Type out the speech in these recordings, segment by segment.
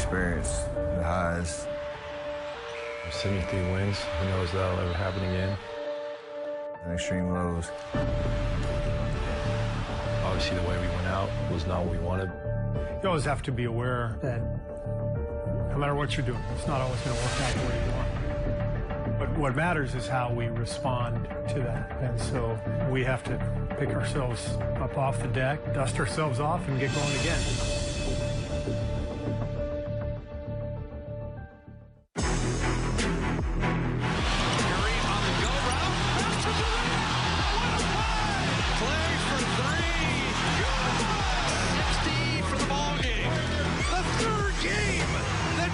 experience the highs. 73 wins. Who knows that'll ever happen again? And extreme lows. Obviously, the way we went out was not what we wanted. You always have to be aware that no matter what you're doing, it's not always going to work out the way you want. But what matters is how we respond to that. And so we have to pick ourselves up off the deck, dust ourselves off, and get going again.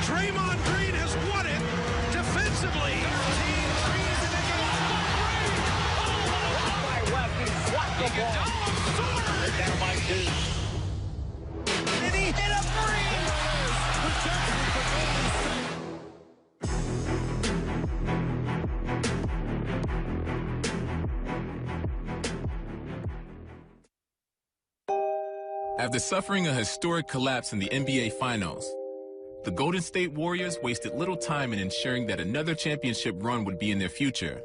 Draymond Green has won it defensively. 13 threes and they go by West. He swapped the ball. Down by 2. And he hit a three. After suffering a historic collapse in the NBA Finals, the Golden State Warriors wasted little time in ensuring that another championship run would be in their future.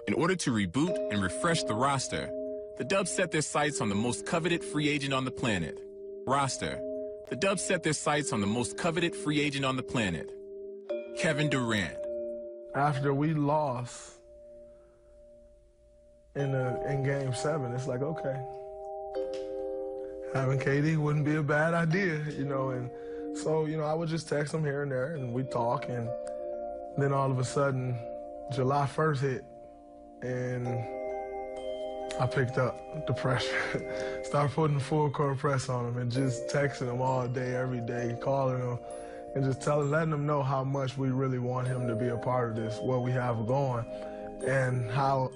In order to reboot and refresh the roster, the Dubs set their sights on the most coveted free agent on the planet. The Dubs set their sights on the most coveted free agent on the planet, Kevin Durant. After we lost in Game 7, it's like, okay, having KD wouldn't be a bad idea, you know, and so, you know, I would just text him here and there, and we'd talk, and then all of a sudden, July 1st hit, and I picked up the pressure. Started putting the full court press on him and just texting him all day, every day, calling him, and just letting him know how much we really want him to be a part of this, what we have going, and how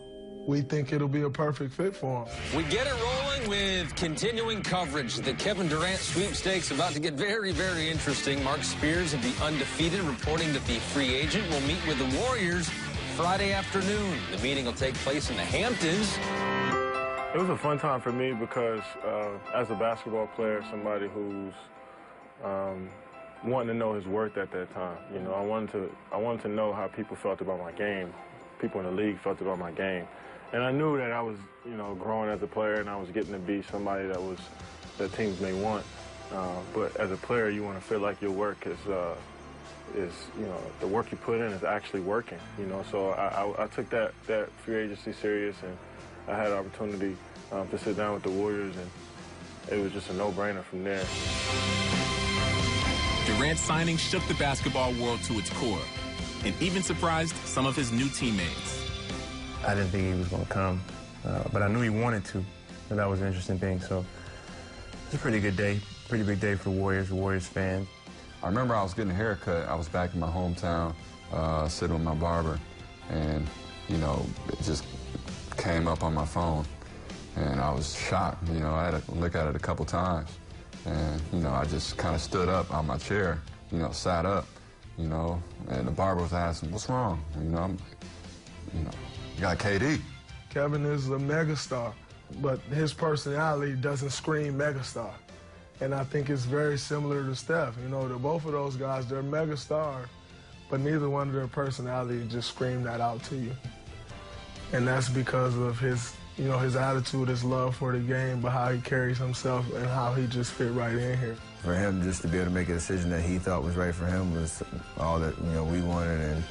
we think it'll be a perfect fit for him. We get it rolling with continuing coverage. The Kevin Durant sweepstakes about to get very, very interesting. Mark Spears of The Undefeated reporting that the free agent will meet with the Warriors Friday afternoon. The meeting will take place in the Hamptons. It was a fun time for me because as a basketball player, somebody who's wanting to know his worth at that time. You know, I wanted to know how people felt about my game, people in the league felt about my game. And I knew that I was, you know, growing as a player and I was getting to be somebody that teams may want. But as a player, you want to feel like your work is, you know, the work you put in is actually working, you know. So I took that free agency serious, and I had an opportunity to sit down with the Warriors, and it was just a no-brainer from there. Durant's signing shook the basketball world to its core and even surprised some of his new teammates. I didn't think he was going to come, but I knew he wanted to, so that was an interesting thing. So it's a pretty good day, pretty big day for Warriors fans. I remember I was getting a haircut. I was back in my hometown, sitting with my barber, and, you know, it just came up on my phone, and I was shocked. You know, I had to look at it a couple times, and, you know, I just kind of stood up on my chair, you know, sat up, you know, and the barber was asking, what's wrong? You know, you got KD. Kevin is a megastar, but his personality doesn't scream megastar. And I think it's very similar to Steph. You know, both of those guys, they're megastars, but neither one of their personality just scream that out to you. And that's because of his, you know, his attitude, his love for the game, but how he carries himself and how he just fit right in here. For him just to be able to make a decision that he thought was right for him was all that, you know, we wanted, and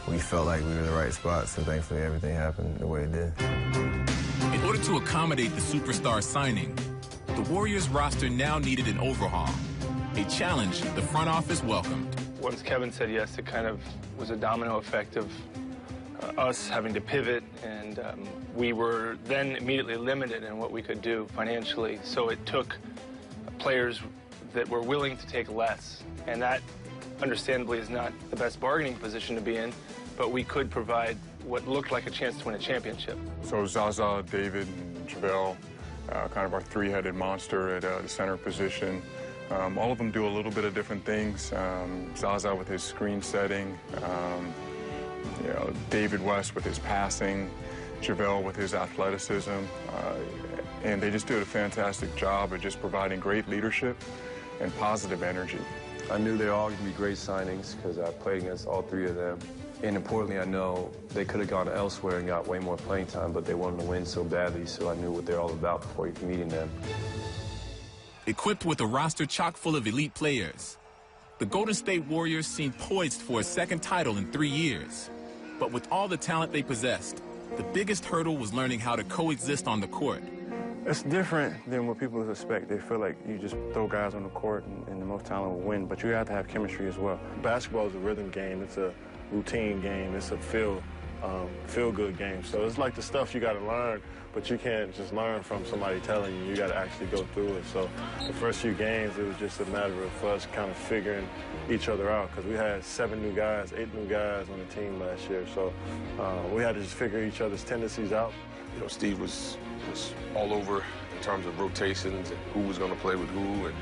we felt like we were in the right spot, so thankfully everything happened the way it did. In order to accommodate the superstar signing, the Warriors roster now needed an overhaul, a challenge the front office welcomed. Once Kevin said yes, it kind of was a domino effect of us having to pivot, and we were then immediately limited in what we could do financially, so it took players that were willing to take less, and that understandably is not the best bargaining position to be in, but we could provide what looked like a chance to win a championship. So Zaza, David, and JaVale, kind of our three-headed monster at the center position. All of them do a little bit of different things. Zaza with his screen setting, you know, David West with his passing, JaVale with his athleticism, and they just did a fantastic job of just providing great leadership and positive energy. I knew they were all going to be great signings because I played against all three of them. And importantly, I know they could have gone elsewhere and got way more playing time, but they wanted to win so badly, so I knew what they're all about before even meeting them. Equipped with a roster chock full of elite players, the Golden State Warriors seemed poised for a second title in 3 years. But with all the talent they possessed, the biggest hurdle was learning how to coexist on the court. It's different than what people expect. They feel like you just throw guys on the court and the most talent will win, but you have to have chemistry as well. Basketball is a rhythm game. It's a routine game. It's a feel-good game. So it's like the stuff you got to learn, but you can't just learn from somebody telling you. You got to actually go through it. So the first few games, it was just a matter of us kind of figuring each other out because we had 8 new guys on the team last year. So we had to just figure each other's tendencies out. You know, Steve was all over in terms of rotations and who was going to play with who, and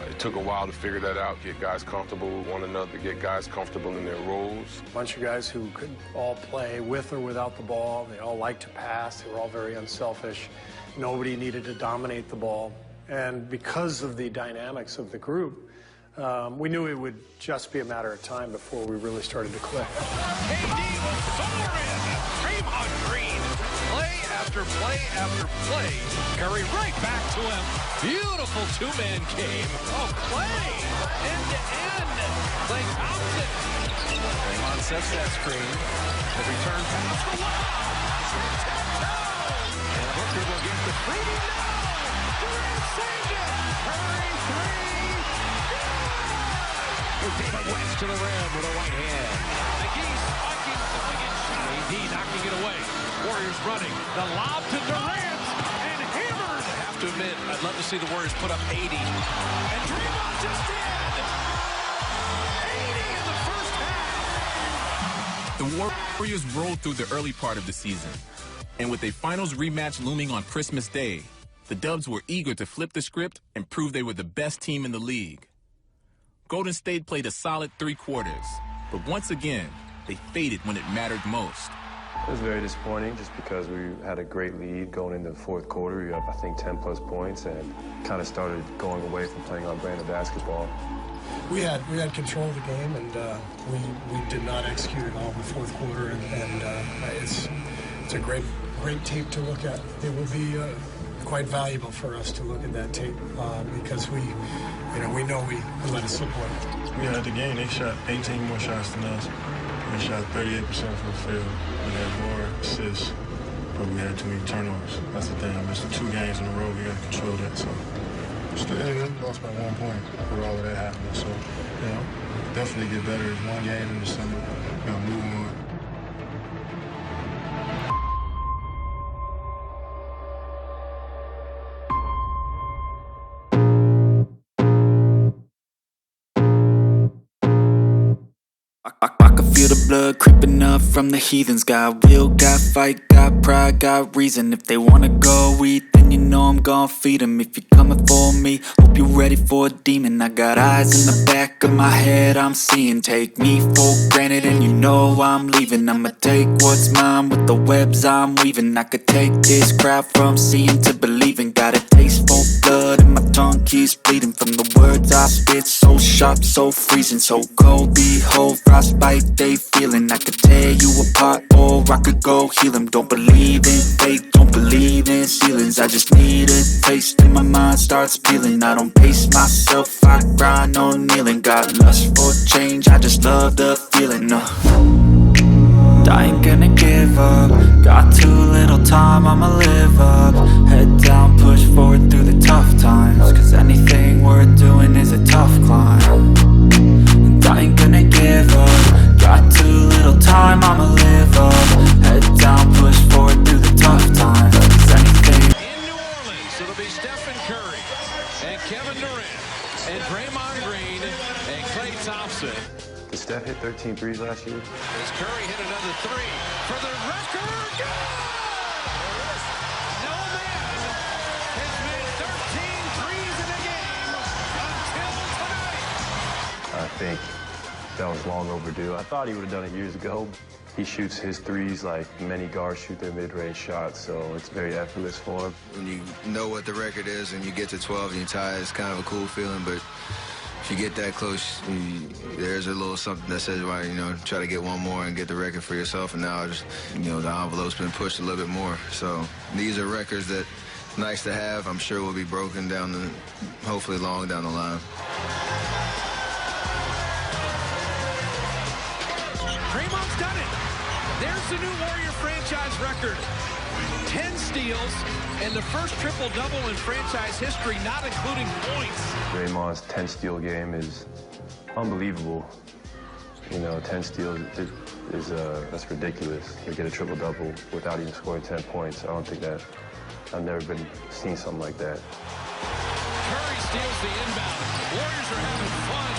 it took a while to figure that out, get guys comfortable with one another, get guys comfortable in their roles. A bunch of guys who could all play with or without the ball. They all liked to pass. They were all very unselfish. Nobody needed to dominate the ball. And because of the dynamics of the group, we knew it would just be a matter of time before we really started to click. KD will soar in. Draymond Green. Play after play after play. Curry right back to him. Beautiful two-man game. Oh, Clay. End to end. Klay Thompson. Draymond sets that screen. The return pass for Love. And Hooker will get the free. No. Durant saved it. Curry three. David West to the rim with a right hand. McGee spiking the second shot. AD knocking it away. Warriors running. The lob to Durant and hammered. I have to admit, I'd love to see the Warriors put up 80. And Draymond just did. 80 in the first half. The Warriors rolled through the early part of the season. And with a finals rematch looming on Christmas Day, the Dubs were eager to flip the script and prove they were the best team in the league. Golden State played a solid 3 quarters, but once again, they faded when it mattered most. It was very disappointing just because we had a great lead going into the fourth quarter. We were up, I think, 10-plus points and kind of started going away from playing our brand of basketball. We had control of the game, and we did not execute at all in the fourth quarter. And it's a great tape to look at. It will be quite valuable for us to look at that tape because we know we let it slip away. We had the game. They shot 18 more shots than us. We shot 38% from the field. We had more assists, but we had too many turnovers. That's the thing. I missed 2 games in a row. We got to control that. So, lost by 1 point with all of that happening. So, definitely get better. It's 1 game in the summer. We got to move on. I can feel the blood creeping up from the heathens. Got will, got fight, got pride, got reason. If they wanna go eat, then you know I'm gon' feed them. If you're coming for me, hope you're ready for a demon. I got eyes in the back of my head, I'm seeing. Take me for granted and you know I'm leaving. I'ma take what's mine with the webs I'm weaving. I could take this crowd from seeing to believing. Got a taste for blood and my tongue keeps bleeding. From the words I spit, so sharp, so freezing. So cold, behold, frostbite they feeling. I could tear you apart or I could go heal them. Don't believe in fate, don't believe in ceilings. I just need a taste and my mind starts peeling. I don't pace myself, I grind on kneeling. Got lust for change, I just love the feeling. I ain't gonna give up. Got too little time, I'ma live up. Head down, push forward through the tough times. Cause anything worth doing is a tough climb. And I ain't gonna give up. Got too little time, I'ma live up. Head down, push forward through the tough times. Cause anything. In New Orleans, it'll be Stephen Curry and Kevin Durant and Draymond Green and Klay Thompson. Did Steph hit 13 threes last year? As Curry hit another 3 for the record. Good! No man has made 13 threes in a game until tonight. I think that was long overdue. I thought he would have done it years ago. He shoots his threes like many guards shoot their mid-range shots, so it's very effortless for him. When you know what the record is and you get to 12 and you tie, it's kind of a cool feeling, but if you get that close, there's a little something that says, right, you know, try to get one more and get the record for yourself. And now, just, you know, the envelope's been pushed a little bit more. So these are records that nice to have. I'm sure will be broken down hopefully long down the line. Draymond's done it. There's the new Warrior franchise record. 10 steals and the first triple-double in franchise history, not including points. Draymond's 10-steal game is unbelievable. You know, 10 steals that's ridiculous. To get a triple-double without even scoring 10 points, I don't think that I've never seen something like that. Curry steals the inbound. Warriors are having fun.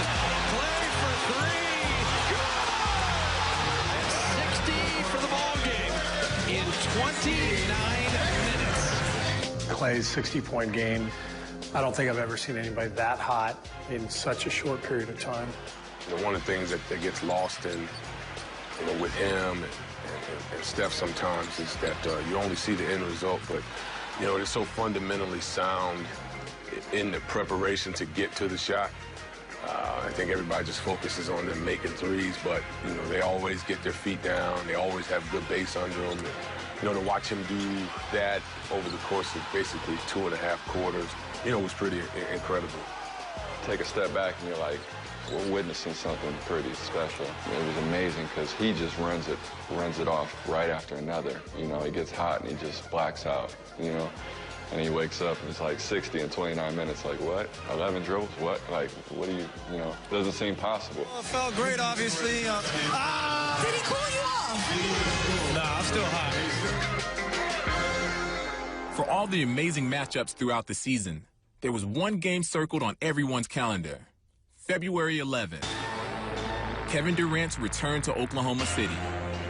Clay for three. Good! 60 for the ball game in 29 minutes. Clay's 60-point game. I don't think I've ever seen anybody that hot in such a short period of time. You know, one of the things that gets lost in, you know, with him and Steph sometimes is that you only see the end result, but, you know, it's so fundamentally sound in the preparation to get to the shot. I think everybody just focuses on them making threes, but, you know, they always get their feet down. They always have good base under them. And, you know, to watch him do that over the course of basically 2.5 quarters, you know, was pretty incredible. Take a step back and you're like, we're witnessing something pretty special. It was amazing because he just runs it off right after another. You know, he gets hot and he just blacks out, you know. And he wakes up and it's like 60 in 29 minutes. Like, what? 11 dribbles? What? Like, what do you know, doesn't seem possible. Well, it felt great, obviously. Did he cool you off? Nah, I'm still hot. For all the amazing matchups throughout the season, there was one game circled on everyone's calendar. February 11th. Kevin Durant's return to Oklahoma City.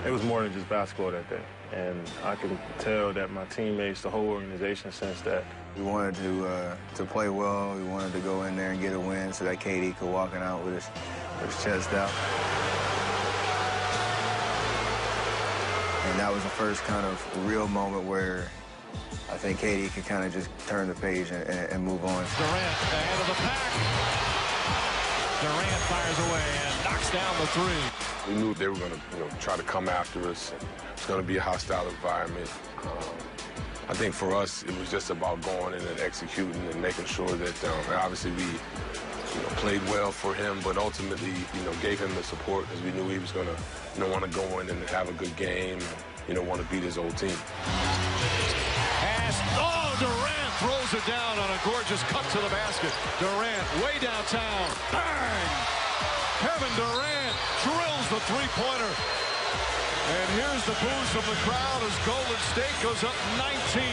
It was more than just basketball that day. And I can tell that my teammates, the whole organization, sensed that. We wanted to play well. We wanted to go in there and get a win so that KD could walk out with his chest out. And that was the first kind of real moment where I think KD could kind of just turn the page and move on. Durant ahead of the pack. Durant fires away and knocks down the three. We knew they were going to, you know, try to come after us. It's going to be a hostile environment. I think for us, it was just about going in and executing and making sure that, obviously we, you know, played well for him, but ultimately, you know, gave him the support because we knew he was going to, you know, want to go in and have a good game, you know, want to beat his old team. Durant throws it down on a gorgeous cut to the basket. Durant way downtown. Bang! Kevin Durant drills the three-pointer. And here's the boos from the crowd as Golden State goes up 19.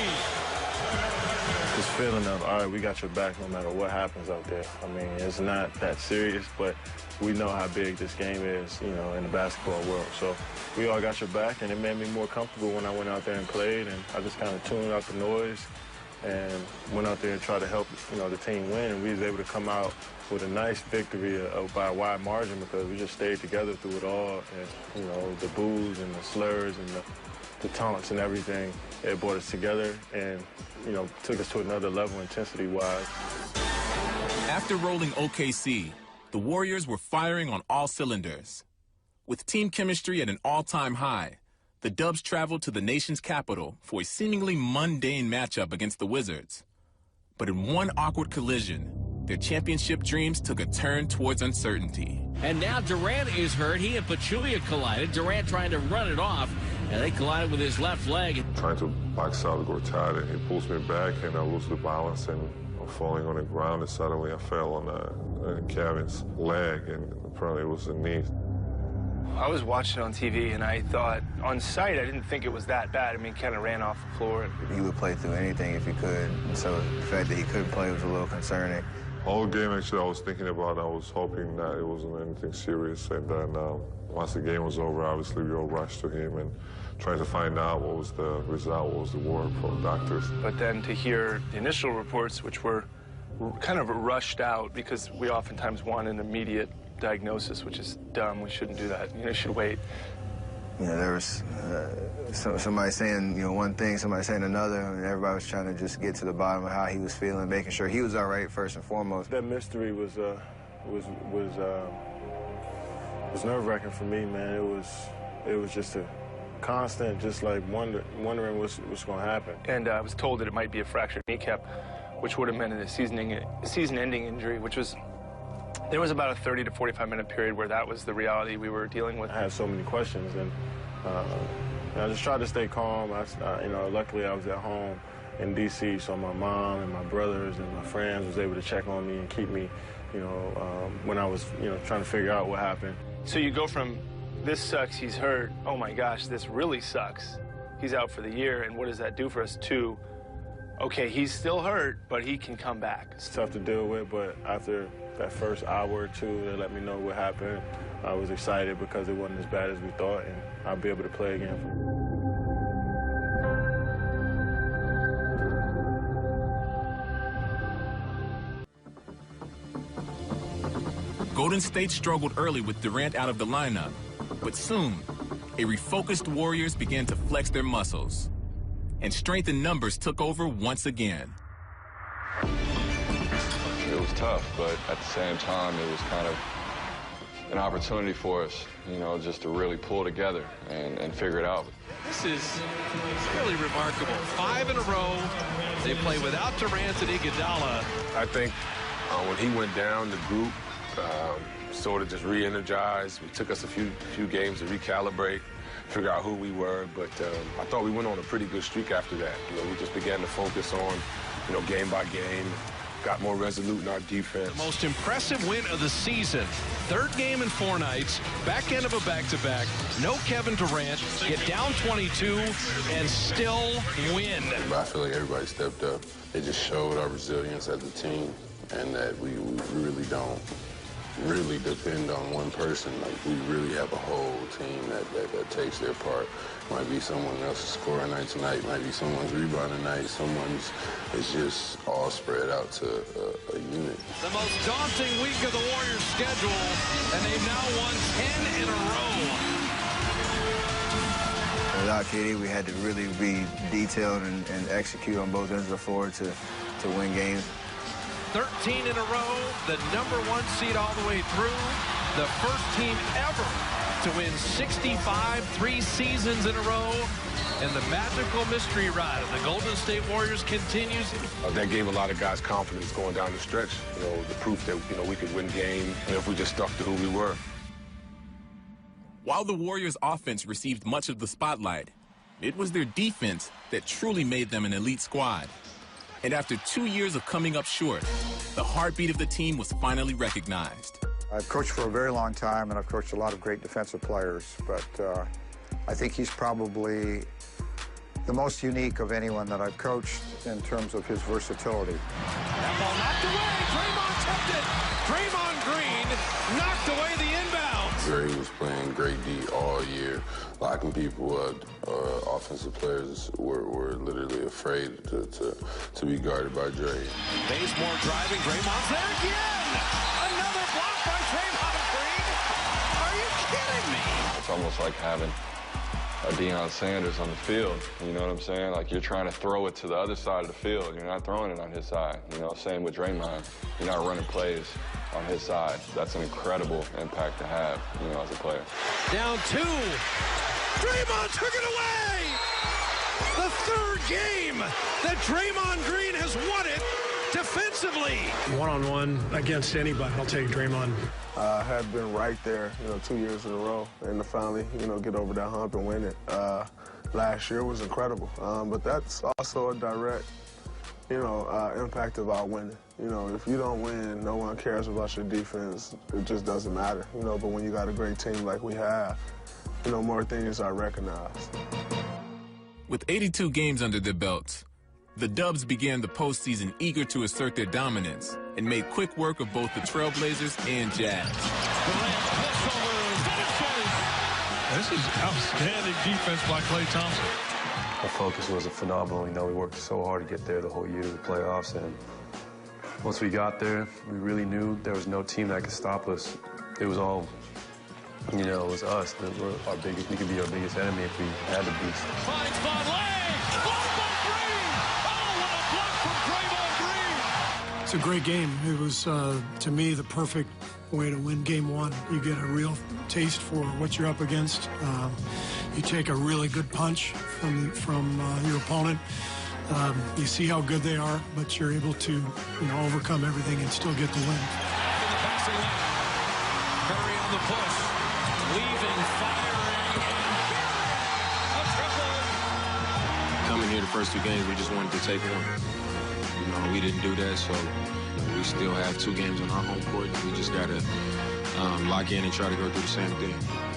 This feeling of, all right, we got your back no matter what happens out there. I mean, it's not that serious, but we know how big this game is, you know, in the basketball world. So we all got your back, and it made me more comfortable when I went out there and played, and I just kind of tuned out the noise and went out there and tried to help, you know, the team win. And we was able to come out with a nice victory by a wide margin because we just stayed together through it all. And, you know, the boos and the slurs and the taunts and everything, it brought us together and, you know, took us to another level intensity-wise. After rolling OKC, the Warriors were firing on all cylinders. With team chemistry at an all-time high, the Dubs traveled to the nation's capital for a seemingly mundane matchup against the Wizards. But in one awkward collision, their championship dreams took a turn towards uncertainty. And now Durant is hurt. He and Pachulia collided. Durant trying to run it off, and they collided with his left leg. Trying to box out Gortat, and he pulls me back, and I lose the balance, and I'm falling on the ground, and suddenly I fell on Kevin's leg, and apparently it was a knee. I was watching on TV, and I thought, on sight, I didn't think it was that bad. I mean, kind of ran off the floor. He would play through anything if he could, and so the fact that he couldn't play was a little concerning. All game, actually, I was thinking about, I was hoping that it wasn't anything serious, and then once the game was over, obviously, we all rushed to him and tried to find out what was the result, what was the word from doctors. But then to hear the initial reports, which were kind of rushed out, because we oftentimes want an immediate diagnosis, which is dumb. We shouldn't do that. You know, you should wait. You know, there was somebody saying, you know, one thing, somebody saying another, and everybody was trying to just get to the bottom of how he was feeling, making sure he was all right first and foremost. That mystery was was nerve-wracking for me, man. It was just a constant, just like wondering what's going to happen. And I was told that it might be a fractured kneecap, which would have meant a season-ending injury, which was, there was about a 30 to 45-minute period where that was the reality we were dealing with. I had so many questions, and I just tried to stay calm. Luckily I was at home in D.C., so my mom and my brothers and my friends was able to check on me and keep me, when I was, trying to figure out what happened. So you go from, this sucks, he's hurt, oh my gosh, this really sucks, he's out for the year, and what does that do for us, to, okay, he's still hurt, but he can come back. It's tough to deal with, but after that first hour or two, they let me know what happened. I was excited because it wasn't as bad as we thought, and I'll be able to play again. Golden State struggled early with Durant out of the lineup, but soon, a refocused Warriors began to flex their muscles, and strength in numbers took over once again. It was tough, but at the same time, it was kind of an opportunity for us, just to really pull together and figure it out. This is really remarkable. 5 in a row. They play without Durant and Iguodala. I think when he went down, the group sort of just re-energized. It took us a few games to recalibrate, figure out who we were, but I thought we went on a pretty good streak after that. We just began to focus on, game by game, got more resolute in our defense. The most impressive win of the season. 3rd game in 4 nights, back end of a back-to-back, no Kevin Durant, get down 22, and still win. I feel like everybody stepped up. It just showed our resilience as a team, and that we really don't really depend on one person. Like, we really have a whole team that takes their part. Might be someone else's scoring night tonight, might be someone's rebounding night, it's just all spread out to a unit. The most daunting week of the Warriors' schedule, and they've now won 10 in a row. Without KD, we had to really be detailed and execute on both ends of the floor to win games. 13 in a row, the #1 seed all the way through, the first team ever to win 65 3 seasons in a row, and the magical mystery ride of the Golden State Warriors continues. That gave a lot of guys confidence going down the stretch, the proof that, we could win games if we just stuck to who we were. While the Warriors' offense received much of the spotlight, it was their defense that truly made them an elite squad. And after 2 years of coming up short, the heartbeat of the team was finally recognized. I've coached for a very long time, and I've coached a lot of great defensive players, but I think he's probably the most unique of anyone that I've coached in terms of his versatility. That ball knocked away. Draymond tipped it. Draymond Green knocked away the inbound. Dre was playing great D all year, locking people up. Offensive players were literally afraid to be guarded by Dre. Bazemore driving. Draymond's there again. Another block by Draymond Green. Are you kidding me? It's almost like having a Deion Sanders on the field. You know what I'm saying? Like, you're trying to throw it to the other side of the field. You're not throwing it on his side. Same with Draymond. You're not running plays on his side. That's an incredible impact to have, as a player. Down 2. Draymond took it away! The 3rd game that Draymond Green has won it defensively. One-on-one against anybody, I'll take Draymond. I had been right there, 2 years in a row, and to finally, get over that hump and win it. Last year was incredible, but that's also a direct, impact of our winning. If you don't win, no one cares about your defense. It just doesn't matter, but when you got a great team like we have, more things are recognized. With 82 games under their belts, the Dubs began the postseason eager to assert their dominance and made quick work of both the Trailblazers and Jazz. This is outstanding defense by Klay Thompson. Our focus was phenomenal. We worked so hard to get there the whole year to the playoffs, and once we got there, we really knew there was no team that could stop us. It was all, it was us. We could be our biggest enemy if we had to be. Finds Vonleh! Blocked by Green! Oh, what a block from Draymond Green! It's a great game. It was, to me, the perfect way to win game one. You get a real taste for what you're up against. You take a really good punch from your opponent. You see how good they are, but you're able to, overcome everything and still get the win. In the passing lane. Curry on the push. Leaving, firing, and a triple. Coming here the first 2 games, we just wanted to take one. We didn't do that, so we still have 2 games on our home court. We just got to lock in and try to go do the same thing.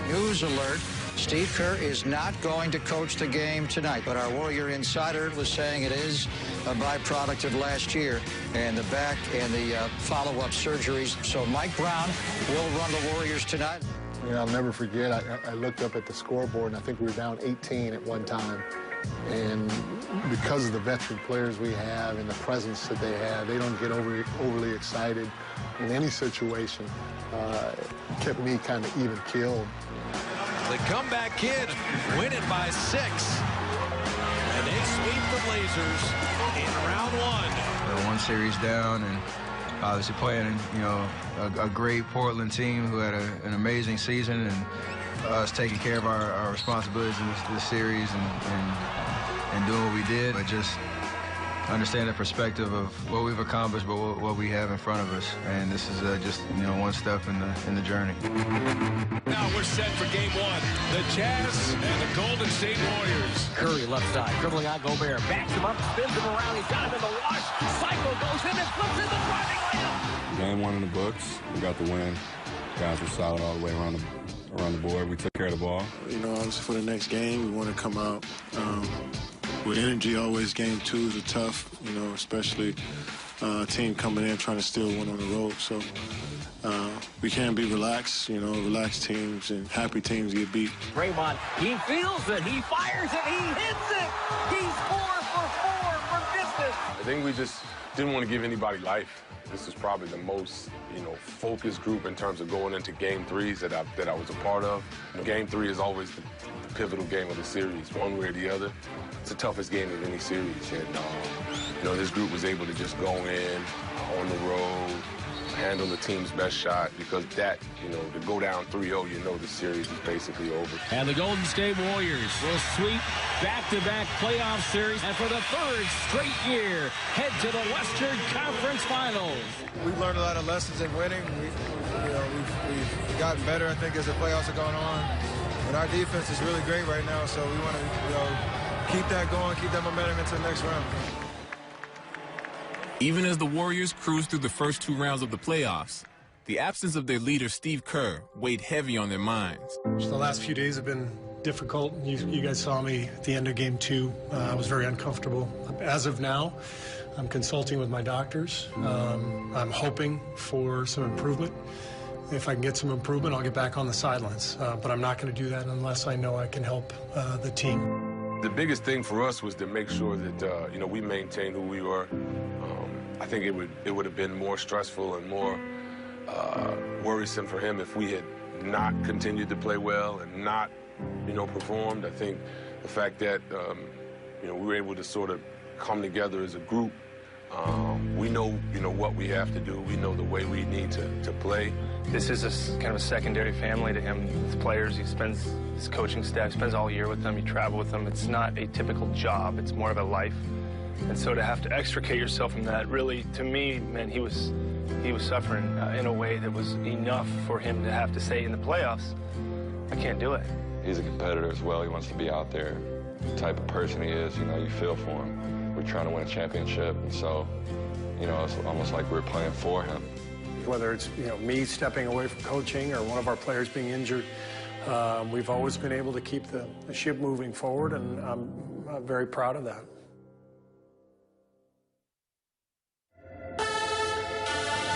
News alert. Steve Kerr is not going to coach the game tonight, but our Warrior Insider was saying it is a byproduct of last year and the back and the follow-up surgeries. So Mike Brown will run the Warriors tonight. I'll never forget, I looked up at the scoreboard, and I think we were down 18 at one time. And because of the veteran players we have and the presence that they have, they don't get overly excited in any situation. Kept me kind of even keeled. The comeback kid win it by 6. And they sweep the Blazers in round 1. We're 1 series down, and obviously playing, a great Portland team who had an amazing season, and us taking care of our responsibilities in this series and doing what we did, but just understand the perspective of what we've accomplished, but what we have in front of us. And this is just 1 step in the journey. Now we're set for game 1. The Jazz and the Golden State Warriors. Curry left side, dribbling on Gobert, backs him up, spins him around. He's got him in the wash. Cycle goes in and flips in the driving layup. Game 1 in the books. We got the win. Guys were solid all the way around the board. We took care of the ball. Obviously for the next game, we want to come out with energy. Always game 2s are tough, especially a team coming in trying to steal one on the road. So we can't be relaxed. Relaxed teams and happy teams get beat. Draymond, he feels it. He fires it. He hits it. He's 4 for 4 for distance. I think we just didn't want to give anybody life. This is probably the most, focused group in terms of going into game 3s that I was a part of. Game 3 is always the pivotal game of the series, one way or the other. It's the toughest game of any series, and this group was able to just go in on the road, handle the team's best shot, because that, to go down 3-0, the series is basically over. And the Golden State Warriors will sweep back-to-back playoff series, and for the 3rd straight year, head to the Western Conference Finals. We've learned a lot of lessons in winning. We've gotten better, I think, as the playoffs are going on. And our defense is really great right now, so we want to, keep that going, keep that momentum into the next round. Even as the Warriors cruised through the first 2 rounds of the playoffs, the absence of their leader, Steve Kerr, weighed heavy on their minds. The last few days have been difficult. You guys saw me at the end of game 2. I was very uncomfortable. As of now, I'm consulting with my doctors. I'm hoping for some improvement. If I can get some improvement, I'll get back on the sidelines. But I'm not going to do that unless I know I can help the team. The biggest thing for us was to make sure that, we maintained who we were. I think it would have been more stressful and more worrisome for him if we had not continued to play well and not, performed. I think the fact that, we were able to sort of come together as a group. We know, what we have to do. We know the way we need to play. This is kind of a secondary family to him. His players, his coaching staff, spends all year with them. You travel with them. It's not a typical job. It's more of a life. And so to have to extricate yourself from that, really, to me, meant he was suffering in a way that was enough for him to have to say in the playoffs, I can't do it. He's a competitor as well. He wants to be out there. The type of person he is, you feel for him. We're trying to win a championship, and so, it's almost like we're playing for him. Whether it's, me stepping away from coaching or one of our players being injured, we've always been able to keep the ship moving forward, and I'm very proud of that.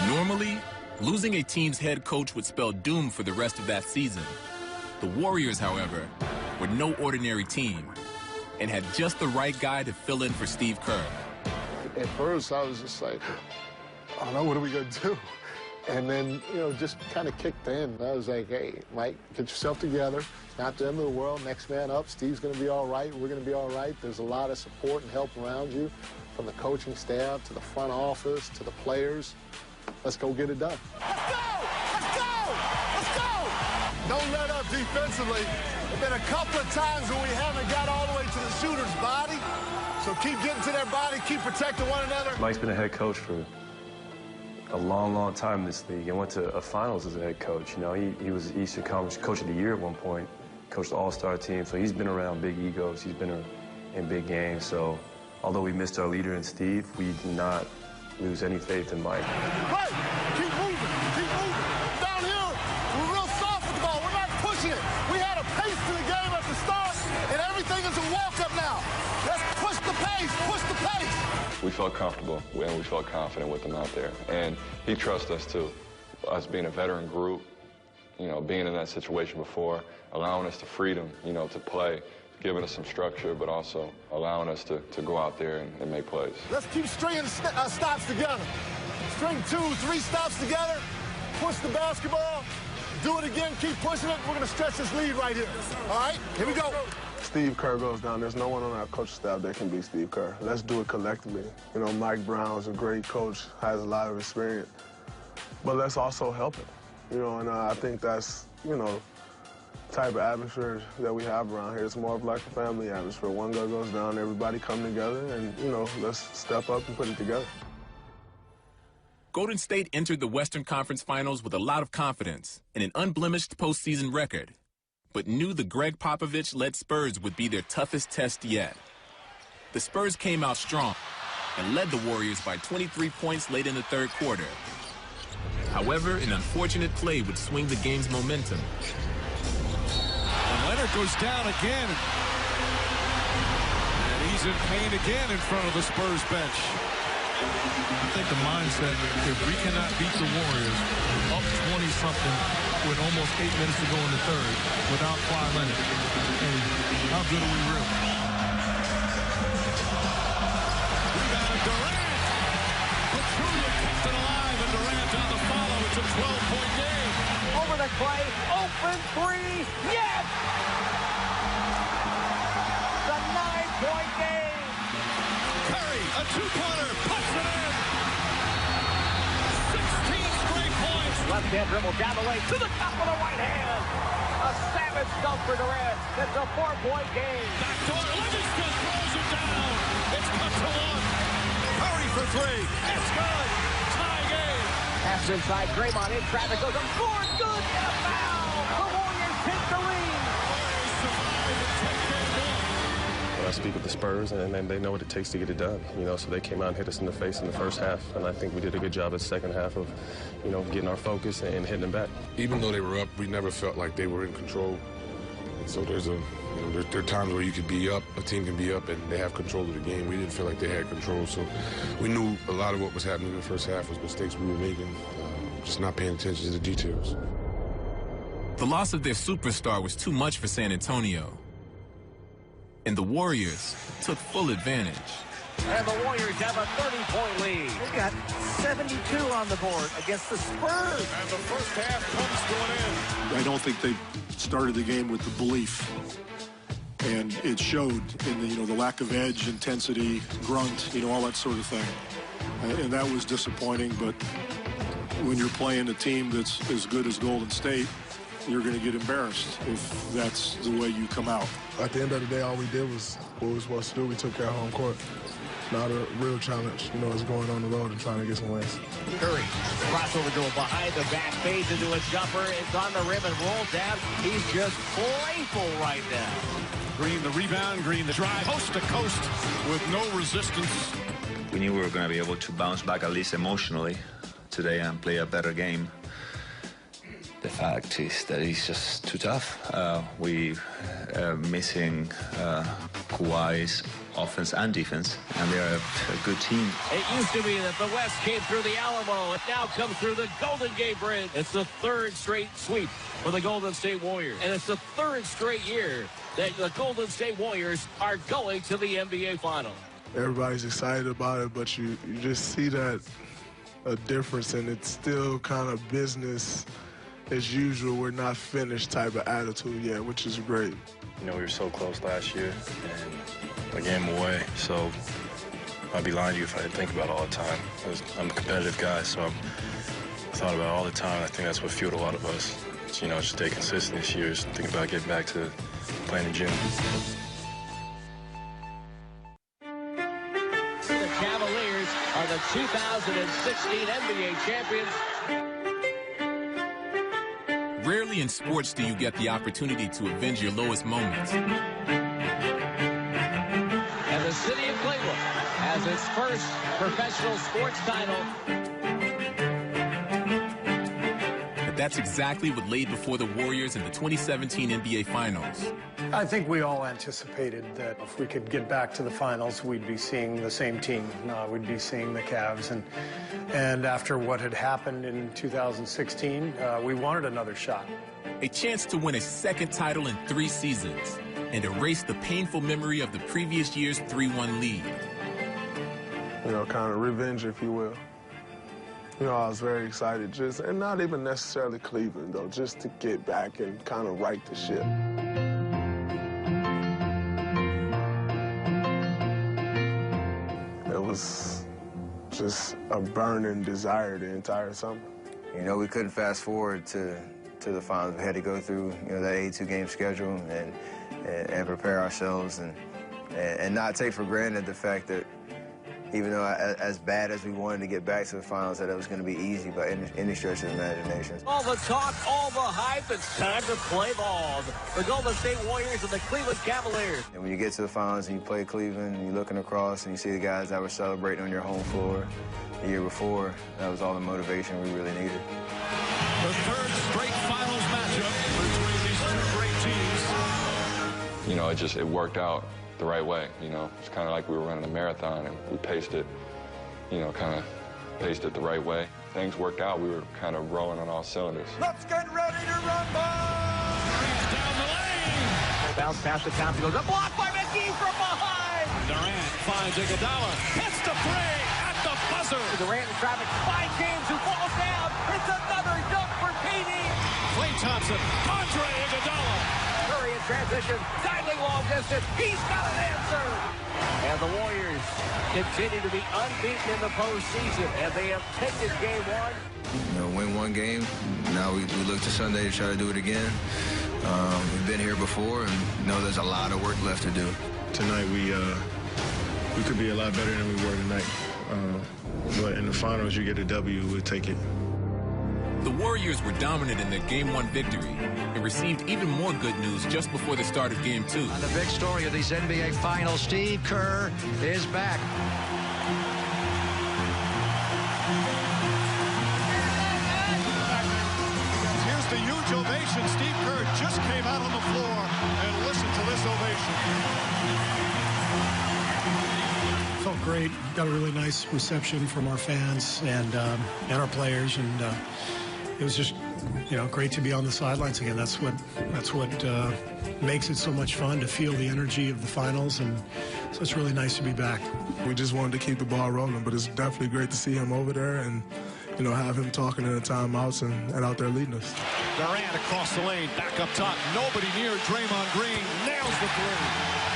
Normally, losing a team's head coach would spell doom for the rest of that season. The Warriors, however, were no ordinary team and had just the right guy to fill in for Steve Kerr. At first, I was just like, I don't know, what are we going to do? And then, just kind of kicked in. I was like, hey, Mike, get yourself together. Not the end of the world. Next man up. Steve's going to be all right. We're going to be all right. There's a lot of support and help around you, from the coaching staff to the front office to the players. Let's go get it done. Let's go! Let's don't let up defensively. There's been a couple of times where we haven't got all the way to the shooter's body. So keep getting to their body, keep protecting one another. Mike's been a head coach for a long, long time in this league. He went to a finals as a head coach. You know, he was Eastern Conference Coach of the Year at one point, coached the All-Star team. So he's been around big egos. He's been in big games. So although we missed our leader in Steve, we did not lose any faith in Mike. Right, keep moving, keep moving. Down here, we're real soft with the ball. We're not pushing it. We had a pace to the game at the start, and everything is a walk-up now. Let's push the pace, push the pace. We felt comfortable and we felt confident with him out there. And he trusts us too. Us being a veteran group, you know, being in that situation before, allowing us the freedom, you know, to play, giving us some structure, but also allowing us to go out there and make plays. Let's keep stringing stops together. String 2, 3 stops together, push the basketball, do it again, keep pushing it. We're going to stretch this lead right here. All right, here we go. Steve Kerr goes down. There's no one on our coaching staff that can beat Steve Kerr. Let's do it collectively. You know, Mike Brown's a great coach, has a lot of experience, but let's also help him. You know, and I think that's, you know, type of atmosphere that we have around here. It's more of like a family atmosphere. One guy goes down, everybody come together, and, you know, let's step up and put it together. Golden State entered the Western Conference Finals with a lot of confidence and an unblemished postseason record, but knew the Greg Popovich-led Spurs would be their toughest test yet. The Spurs came out strong and led the Warriors by 23 points late in the third quarter. However, an unfortunate play would swing the game's momentum. And Leonard goes down again. And he's in pain again in front of the Spurs bench. I think the mindset, if we cannot beat the Warriors up 20-something with almost 8 minutes to go in the third without Kawhi Leonard, and how good are we really? Rebound Durant. Pachulia kept it alive, and Durant on the follow. It's a 12-point game. Over the Clay, open three, yes! The 9-point game. Curry, a two-pointer, puts it in. 16 straight points. Left-hand dribble down the lane to the top of the right hand. A savage dunk for Durant. It's a 4-point game. Backdoor, Livingston throws it down. It's cut to 1. Curry for 3. It's good. Tie game. Pass inside, Draymond in traffic, goes up, scores, good, and a foul. The Warriors take the lead. I speak with the Spurs, and they know what it takes to get it done. You know, so they came out and hit us in the face in the first half, and I think we did a good job in the second half of, you know, getting our focus and hitting them back. Even though they were up, we never felt like they were in control. And so there are times where you could be up, a team can be up, and they have control of the game. We didn't feel like they had control, so we knew a lot of what was happening in the first half was mistakes we were making, just not paying attention to the details. The loss of their superstar was too much for San Antonio, and the Warriors took full advantage. And the Warriors have a 30-point lead. They've got 72 on the board against the Spurs. And the first half comes to an end. I don't think they started the game with the belief, and it showed in the, you know, the lack of edge, intensity, grunt, you know, all that sort of thing. And that was disappointing, but when you're playing a team that's as good as Golden State, you're going to get embarrassed if that's the way you come out. At the end of the day, all we did was what we were supposed to do. We took care of home court. Not a real challenge, you know, is going on the road and trying to get some wins. Curry, crossover dribble behind the back, fades into a jumper. It's on the rim and rolls down. He's just playful right now. Green the rebound, Green the drive, coast to coast with no resistance. We knew we were going to be able to bounce back at least emotionally today and play a better game. The fact is that it's just too tough. We missing Kawhi's offense and defense, and they're a good team. It used to be that the West came through the Alamo. It now comes through the Golden Gate Bridge. It's the third straight sweep for the Golden State Warriors, and it's the third straight year that the Golden State Warriors are going to the NBA Finals. Everybody's excited about it, but you just see that a difference, and it's still kind of business as usual. We're not finished type of attitude yet, which is great. You know, we were so close last year, and a game away. So I'd be lying to you if I didn't think about it all the time. I'm a competitive guy, so I thought about it all the time. I think that's what fueled a lot of us. It's, you know, just stay consistent this year, just think about getting back to playing in the gym. The Cavaliers are the 2016 NBA champions. Rarely in sports do you get the opportunity to avenge your lowest moments. And the city of Cleveland has its first professional sports title. But that's exactly what laid before the Warriors in the 2017 NBA Finals. I think we all anticipated that if we could get back to the finals, we'd be seeing the same team. We'd be seeing the Cavs. And after what had happened in 2016, we wanted another shot. A chance to win a second title in 3 seasons and erase the painful memory of the previous year's 3-1 lead. You know, kind of revenge, if you will. You know, I was very excited, and not even necessarily Cleveland, though, just to get back and kind of right the ship. It was just a burning desire the entire summer. You know, we couldn't fast forward to the finals. We had to go through, you know, that 82-game schedule and prepare ourselves and not take for granted the fact that even though as bad as we wanted to get back to the finals, that it was going to be easy by any stretch of the imagination. All the talk, all the hype, it's time to play ball. The Golden State Warriors and the Cleveland Cavaliers. And when you get to the finals and you play Cleveland, and you're looking across and you see the guys that were celebrating on your home floor the year before, that was all the motivation we really needed. The third straight finals matchup between these two great teams. You know, it worked out the right way. You know, it's kind of like we were running a marathon and we paced it, you know, kind of paced it the right way. Things worked out. We were kind of rolling on all cylinders. Let's get ready to rumble! Down the lane! Bounce past the Towns. He goes, a block by McGee from behind! Durant finds Iguodala. Hits the three at the buzzer. Durant in traffic. Finds James, who falls down. It's another dunk for PD. Klay Thompson. Andre Iguodala. Curry in transition. Diving long distance. He's got an answer. And the Warriors continue to be unbeaten in the postseason. And they have taken game 1. You know, win one game. Now we look to Sunday to try to do it again. We've been here before and know there's a lot of work left to do. Tonight we could be a lot better than we were tonight. But in the finals, you get a W, we'll take it. The Warriors were dominant in their Game 1 victory and received even more good news just before the start of Game 2. And the big story of these NBA Finals, Steve Kerr is back. Here's the huge ovation. Steve Kerr just came out on the floor and listened to this ovation. Felt great. Got a really nice reception from our fans and our players, and it was just, you know, great to be on the sidelines again. That's what makes it so much fun, to feel the energy of the finals, and so it's really nice to be back. We just wanted to keep the ball rolling, but it's definitely great to see him over there and, you know, have him talking in the timeouts and out there leading us. Durant across the lane, back up top. Nobody near Draymond Green. Nails the three.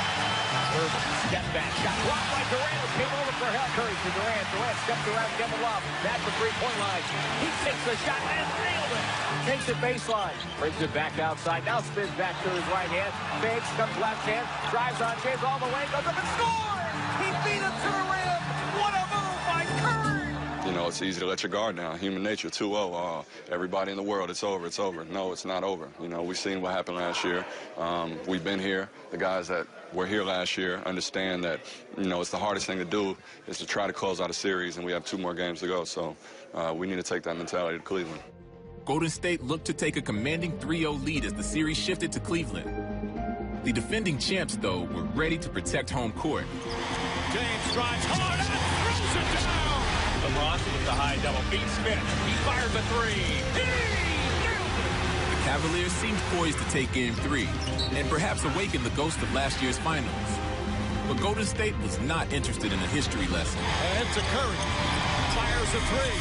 Irving, step back, shot blocked by Durant, came over for help. Curry to Durant. Durant steps around Kevin Love. Back the three-point line. He takes the shot and nailed it. Takes it baseline. Brings it back outside. Now spins back to his right hand. Fakes, comes left hand. Drives on James all the way. Goes up and scores! He beat it to the rim. What a move by Curry! You know, it's easy to let your guard down. Human nature, 2-0. Everybody in the world, it's over, it's over. No, it's not over. You know, we've seen what happened last year. We've been here. The guys that were here last year understand that, you know, it's the hardest thing to do is to try to close out a series, and we have 2 more games to go. So we need to take that mentality to Cleveland. Golden State looked to take a commanding 3-0 lead as the series shifted to Cleveland. The defending champs, though, were ready to protect home court. James drives hard and throws it down. LeBron with the high double. Beat Smith. He fired the three. The Cavaliers seemed poised to take Game 3 and perhaps awaken the ghost of last year's finals. But Golden State was not interested in a history lesson. Ahead to Curry. Fires a three.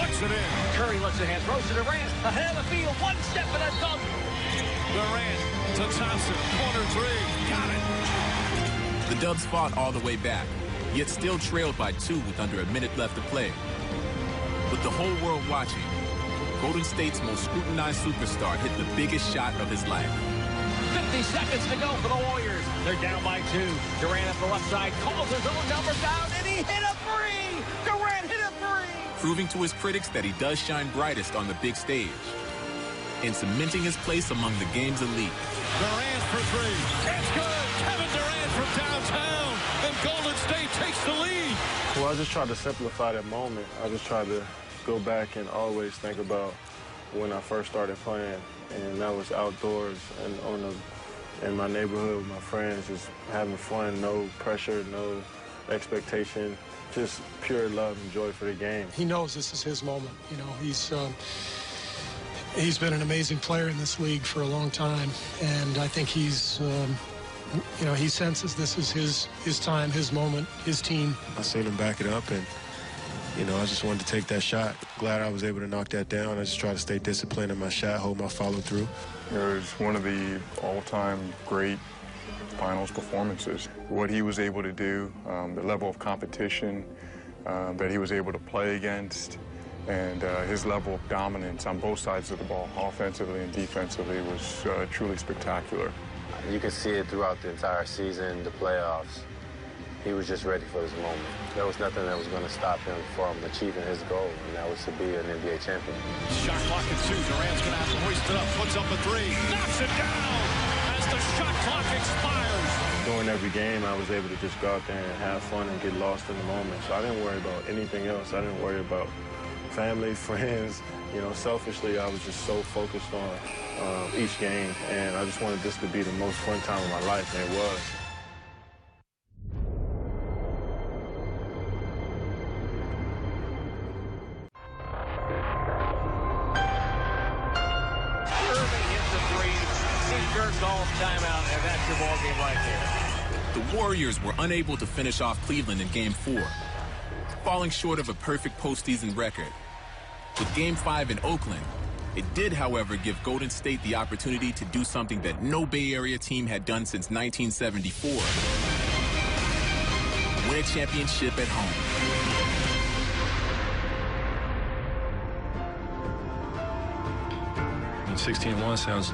Puts it in. Curry lets it hand. Throws to Durant. Ahead of the field. One step and a dunk. Durant to Thompson. Corner three. Got it. The Dubs fought all the way back, yet still trailed by 2 with under a minute left to play. With the whole world watching, Golden State's most scrutinized superstar hit the biggest shot of his life. 50 seconds to go for the Warriors. They're down by 2. Durant at the left side calls his own number down, and he hit a 3! Durant hit a 3! Proving to his critics that he does shine brightest on the big stage and cementing his place among the game's elite. Durant for 3. It's good. Kevin Durant from downtown, and Golden State takes the lead. Well, I just tried to simplify that moment. I just tried to go back and always think about when I first started playing, and that was outdoors and in my neighborhood with my friends, just having fun, no pressure, no expectation, just pure love and joy for the game. He knows this is his moment. You know, he's been an amazing player in this league for a long time, and I think he's, you know, he senses this is his time, his moment, his team. I seen him back it up, and you know, I just wanted to take that shot. Glad I was able to knock that down. I just try to stay disciplined in my shot, hold my follow through. It was one of the all-time great finals performances. What he was able to do, the level of competition that he was able to play against, and his level of dominance on both sides of the ball, offensively and defensively, was truly spectacular. You could see it throughout the entire season, the playoffs. He was just ready for this moment. There was nothing that was going to stop him from achieving his goal, and that was to be an NBA champion. Shot clock at 2. Durant's going to have to hoist it up. Puts up a 3. Knocks it down as the shot clock expires. During every game, I was able to just go out there and have fun and get lost in the moment. So I didn't worry about anything else. I didn't worry about family, friends. You know, selfishly, I was just so focused on each game, and I just wanted this to be the most fun time of my life, and it was. Timeout, and that's your ball game right there. The Warriors were unable to finish off Cleveland in Game 4, falling short of a perfect postseason record. With Game 5 in Oakland, it did, however, give Golden State the opportunity to do something that no Bay Area team had done since 1974. Win a championship at home. 16-1 sounds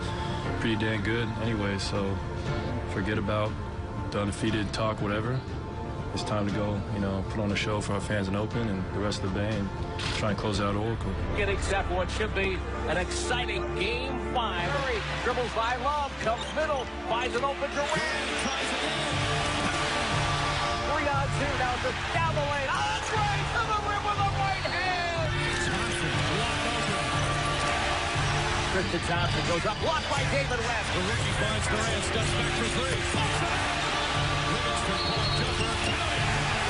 pretty dang good anyway, so forget about the undefeated talk, whatever. It's time to go, you know, put on a show for our fans in Oakland and the rest of the Bay and try and close out Oracle. Getting set for what should be an exciting Game 5. Curry dribbles by Love, comes middle, finds an open Durant. Tries again. 3 on 2, now it's down the lane. Andre to the rim with the right hand. Tristan Thompson goes up, blocked by David West. The rookie finds Durant, steps back for 3.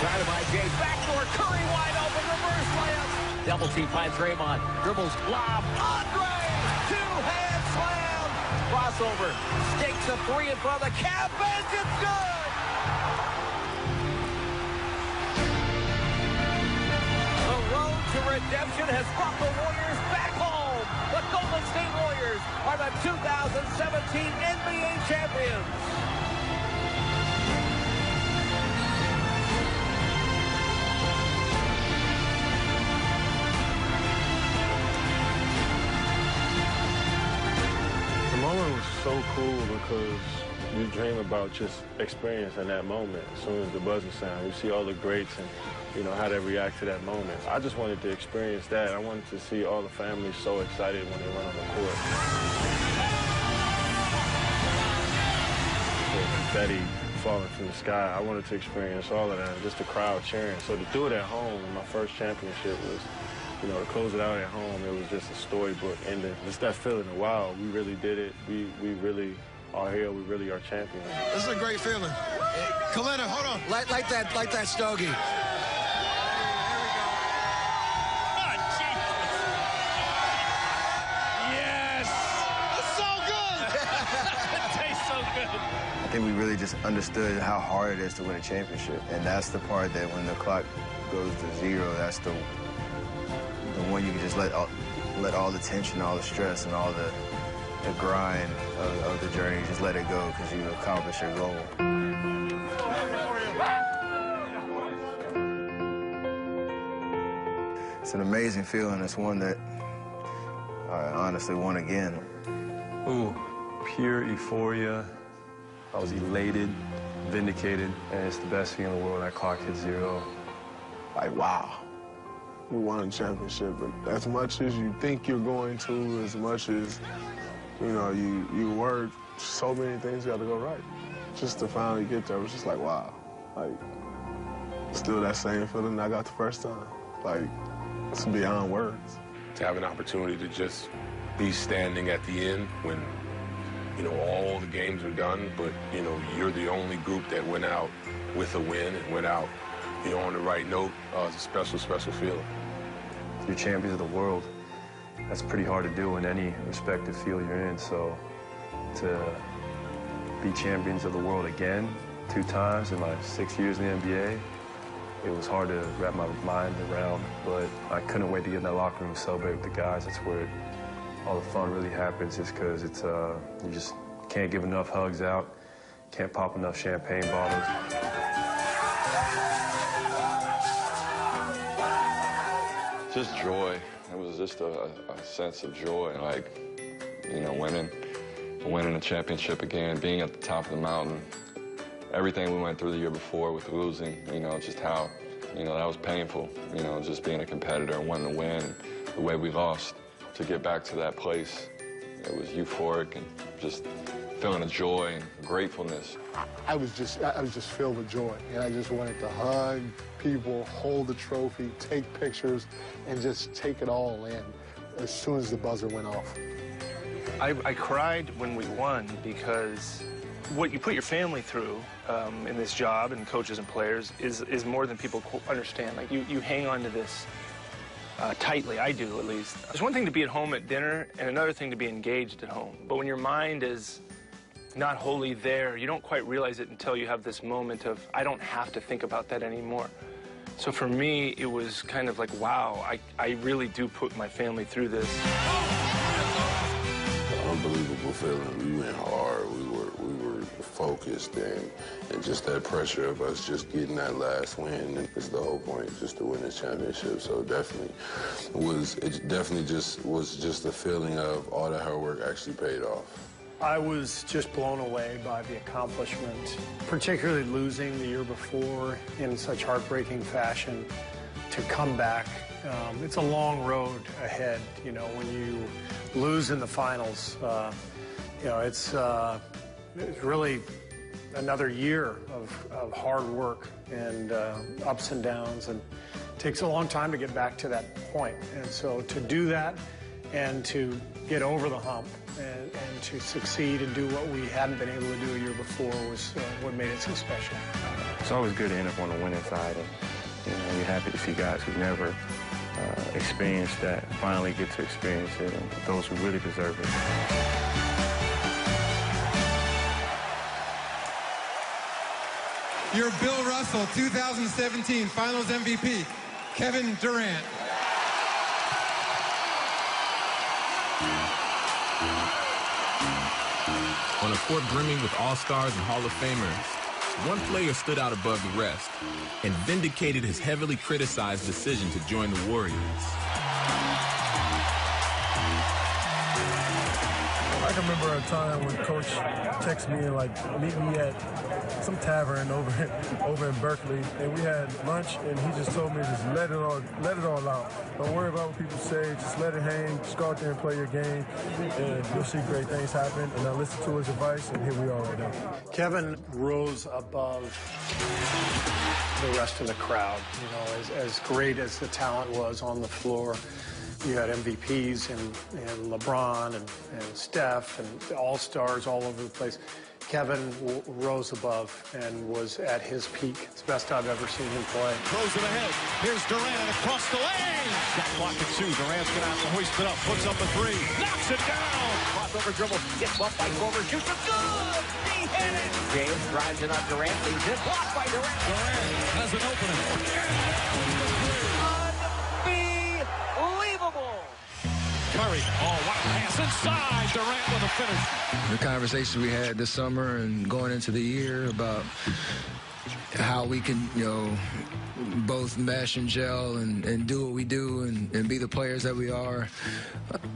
Trying by Jay, backdoor, Curry wide open, reverse layup. Double team by Draymond, dribbles, lob, Andre, 2-hand slam. Crossover, stakes a 3 in front of the Cavs, it's good. The road to redemption has brought the Warriors back home. The Golden State Warriors are the 2017 NBA champions. The moment was so cool because you dream about just experiencing that moment. As soon as the buzzer sounds, you see all the greats and, you know, how they react to that moment. I just wanted to experience that. I wanted to see all the families so excited when they run on the court. The confetti falling from the sky. I wanted to experience all of that, just the crowd cheering. So to do it at home, my first championship was, you know, to close it out at home, it was just a storybook ending. Just that feeling of, wow, we really did it. We really are here. We really are champions. This is a great feeling. Kalina, hold on. Light that stogie. I think we really just understood how hard it is to win a championship. And that's the part that when the clock goes to 0, that's the one you can just let all the tension, all the stress, and all the grind of the journey, just let it go because you accomplished your goal. it's an amazing feeling. It's one that I honestly want again. Ooh, pure euphoria. I was elated, vindicated, and it's the best feeling in the world. That clock hit 0. Like, wow. We won a championship, but as much as you think you're going to, as much as, you know, you work, so many things got to go right. Just to finally get there was just like, wow. Like, still that same feeling I got the first time. Like, it's beyond words. To have an opportunity to just be standing at the end when, you know, all the games are done, but, you know, you're the only group that went out with a win and went out, you know, on the right note. It's a special, special feeling. You're champions of the world. That's pretty hard to do in any respective field you're in, so to be champions of the world again 2 times in my 6 years in the NBA, it was hard to wrap my mind around, but I couldn't wait to get in that locker room and celebrate with the guys. That's where all the fun really happens, just because it's you just can't give enough hugs out, can't pop enough champagne bottles. Just joy. It was just a sense of joy, like, you know, winning a championship again, being at the top of the mountain. Everything we went through the year before with losing, you know, just how, you know, that was painful. You know, just being a competitor and wanting to win, and the way we lost, to get back to that place, it was euphoric and just feeling a joy and gratefulness. I was just filled with joy, and I just wanted to hug people, hold the trophy, take pictures, and just take it all in as soon as the buzzer went off. I cried when we won because what you put your family through in this job, and coaches and players, is more than people understand. Like, you hang on to this tightly. I do, at least. There's one thing to be at home at dinner and another thing to be engaged at home. But when your mind is not wholly there, you don't quite realize it until you have this moment of, I don't have to think about that anymore. So for me, it was kind of like, wow, I really do put my family through this. Unbelievable feeling. We went hard. We were focused, and just that pressure of us just getting that last win is the whole point, just to win this championship. So it definitely was just the feeling of all that hard work actually paid off. I was just blown away by the accomplishment, particularly losing the year before in such heartbreaking fashion. To come back, it's a long road ahead. You know, when you lose in the finals, you know, it's really another year of hard work and ups and downs, and it takes a long time to get back to that point. And so to do that and to get over the hump and to succeed and do what we hadn't been able to do a year before was what made it so special. It's always good to end up on the winning side, and you know, you're happy to see guys who've never experienced that finally get to experience it, and those who really deserve it. Your Bill Russell 2017 Finals MVP, Kevin Durant. On a court brimming with all-stars and Hall of Famers, one player stood out above the rest and vindicated his heavily criticized decision to join the Warriors. I can remember a time when Coach texted me and, like, meet me at some tavern over in Berkeley, and we had lunch, and he just told me, just let it all out. Don't worry about what people say, just let it hang, just go out there and play your game, and you'll see great things happen. And I listened to his advice, and here we are right now. Kevin rose above the rest of the crowd. You know, as great as the talent was on the floor, you had MVPs and LeBron and Steph and all-stars all over the place. Kevin rose above and was at his peak. It's the best I've ever seen him play. Throws it ahead. Here's Durant across the lane. Shot clock at 2. Durant's going to have to hoist it up. Puts up a 3. Knocks it down. Crossover dribble. Gets bumped by Glover. Shoots it good. He hit it. James drives it on Durant. Leaves it. Blocked by Durant. Durant has an opening. Unbelievable. Curry. Oh, what a pass inside. Durant with a finish. The conversations we had this summer and going into the year about how we can, you know, both mesh and gel and do what we do and be the players that we are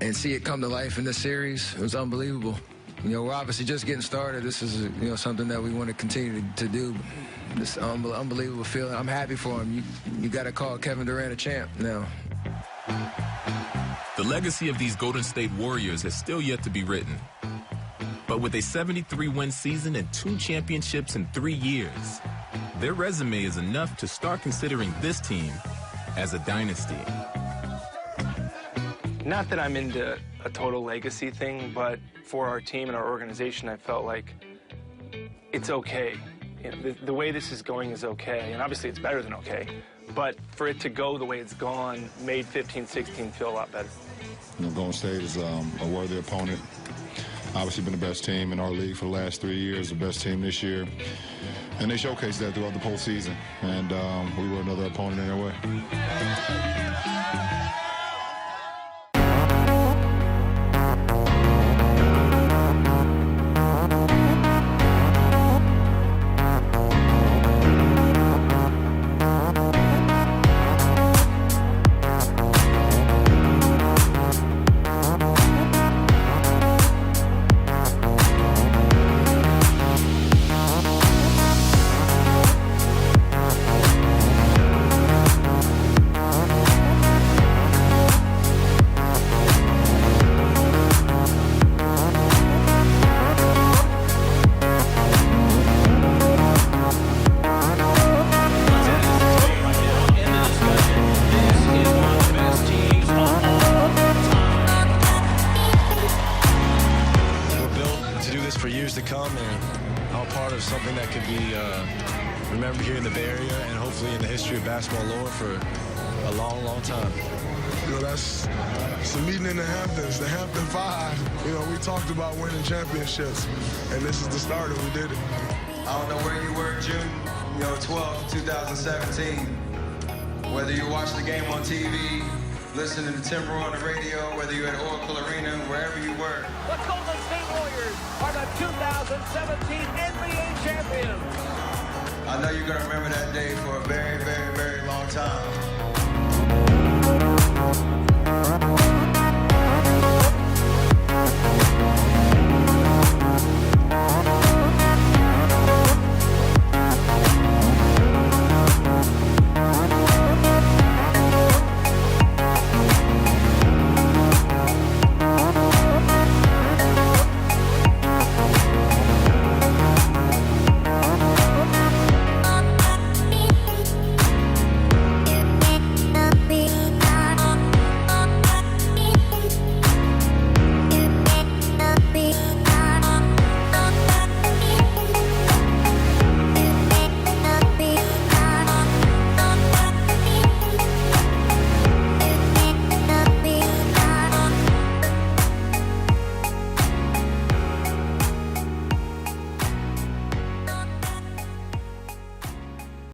and see it come to life in this series, it was unbelievable. We're obviously just getting started. This is, something that we want to continue to do. This unbelievable feeling. I'm happy for him. You got to call Kevin Durant a champ now. The legacy of these Golden State Warriors has still yet to be written. But with a 73-win season and 2 championships in 3 years, their resume is enough to start considering this team as a dynasty. Not that I'm into a total legacy thing, but for our team and our organization, I felt like it's okay. The way this is going is okay, and obviously it's better than okay, but for it to go the way it's gone made 15-16 feel a lot better. Golden State is a worthy opponent. Obviously been the best team in our league for the last 3 years, the best team this year. And they showcased that throughout the postseason. And we were another opponent in their way. For years to come, and all part of something that could be remembered here in the Bay Area and hopefully in the history of basketball lore for a long, long time. That's a meeting in the Hamptons, the Hampton Five. We talked about winning championships, and this is the start, and we did it. I don't know where you were June 12th, 2017. Whether you watched the game on TV, listening to Timber on the radio, whether you're at Oracle Arena, wherever you were. The Golden State Warriors are the 2017 NBA champions. I know you're going to remember that day for a very, very, very long time.